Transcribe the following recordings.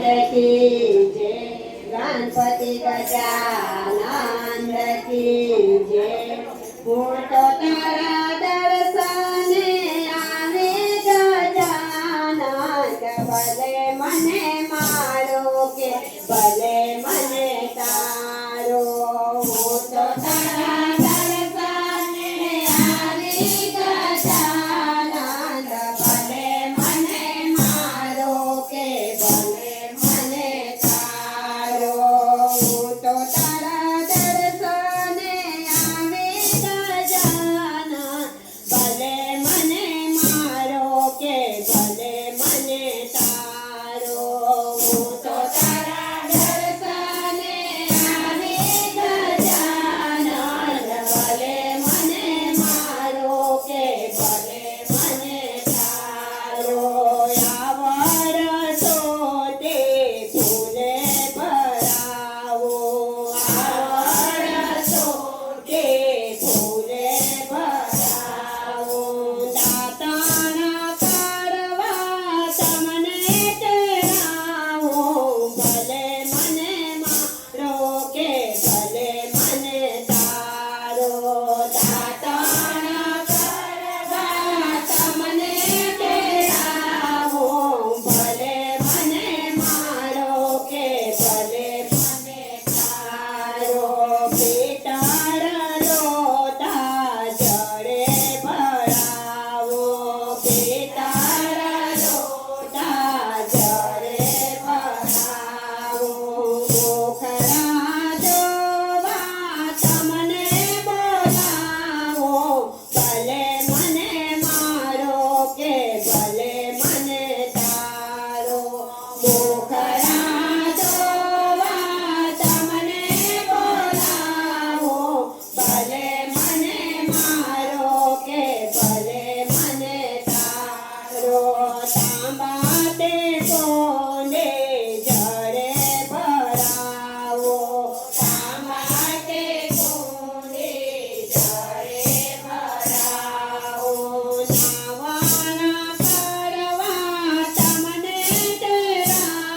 की जय, गणपति गजानन की जय। હું તો તારા દર્શને આવે ગજાનન, ભલે મને મારો કે ભલે મને તારો। હું તો તારા દર્શને આવે ગજાનન, ભલે મને મારો કે ભલે મને તારો। હું તો તારા દર્શને આવે ગજાનન, ભલે મને મારો કે ભલે મને તારો। હું તો તારા દર્શને આવે ગજાનન, ભલે મને મારો કે ભલે મને તારો। આ વર્ષો તે ફૂલે ભરાવો, આ વર્ષો તે ફૂલે ભરાવો। દાતાણા કરવા તમને ચડાવો, ભલે મને મારો કે ભલે મને તારો। દાતાણા કરવા તમને ચડાવો, ભલે મને મારો કે ભલે મને તારો। પિતળ લોટા જળે ભરાવો, પિતળ લોટા જળે ભરાવો। મોખરા જોવા તમને બોલાવો, ભલે મને મારો કે ભલે મને તારો। મોખરા જોવા તમને બોલાવો, ભલે મને મારો કે ભલે મને તારો। તાંબા તે કોને જળે ભરાવો, તાંબા તે કોને જળે ભરાવો। નાવાણા કરવા તમને ચડાવો,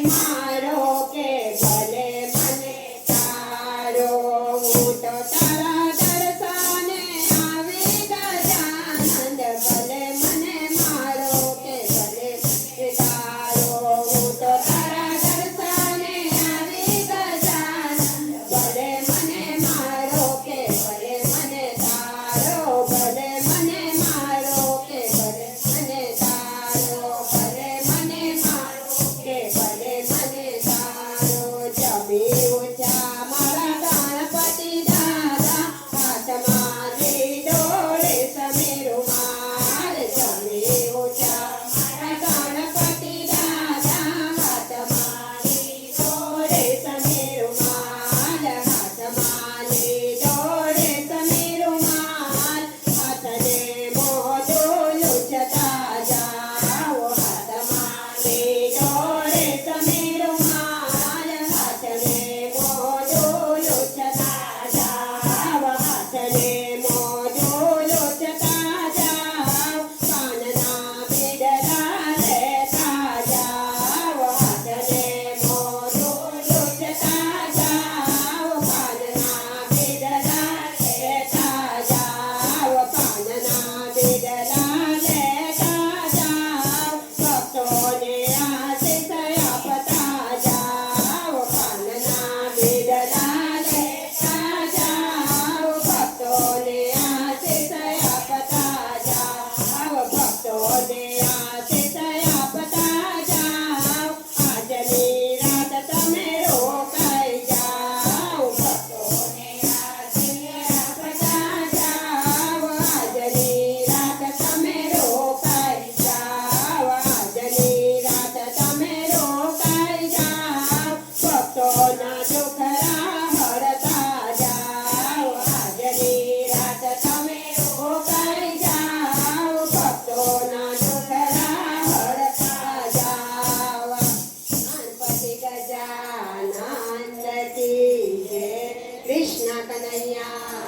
મારો કે ભલે મને તારો હું તો તારા દર્શને આવી ગજાનંદ ભલે મને મારો કે ભલે મને તારો હું તો તારા દર્શને આવી ગજાનંદ ભલે મને મારો કે ભલે મને તારો ભલે મને મારો કે ભલે મને તારો ભલે મને મારો કે ભલે મને તારો જમી ઊંચા મારા ગણપતિ દાદા હાથમાં લીધોળે સમીરુમાલ જમી ઊંચા મારા ગણપતિ દાદા હાથમાં લીધોળે સમીરુમાલ હાથમાં લીધોળે સમીરુમાલ હાથને મોઢું લૂછતા જાઓ હાથમાં લીધોળે સમીરુમાલ હાથને મોઢું લૂછતા જાઓ હાથને મોઢું લૂછતા જાઓ કાનના બિડલા લેતા જાઓ હાથને મોઢું લૂછતા જાઓ કાનના બિડલા લેતા જાઓ કાનના બિડલા લેતા જાઓ ભક્તોને આશીષ આપતા જાઓ કાનના બિડલા લેતા જાઓ ભક્તોને આશીષ આપતા જાઓ ભક્તોને આશીષ આપતા જાઓ આજની રાત તમે રોકાઈ જાઓ ભક્તોને આશીષ આપતા જાઓ આજની રાત તમે રોકાઈ જાઓ આજની રાત તમે રોકાઈ જાઓ ભક્તોના દુખરા હરતા જાઓ આજની રાત તમે રોકાઈ જાઓ ભક્તોના દુખરા હરતા જાઓ ગણપતિ ગજાનંદ કી જય કૃષ્ણ કનૈયા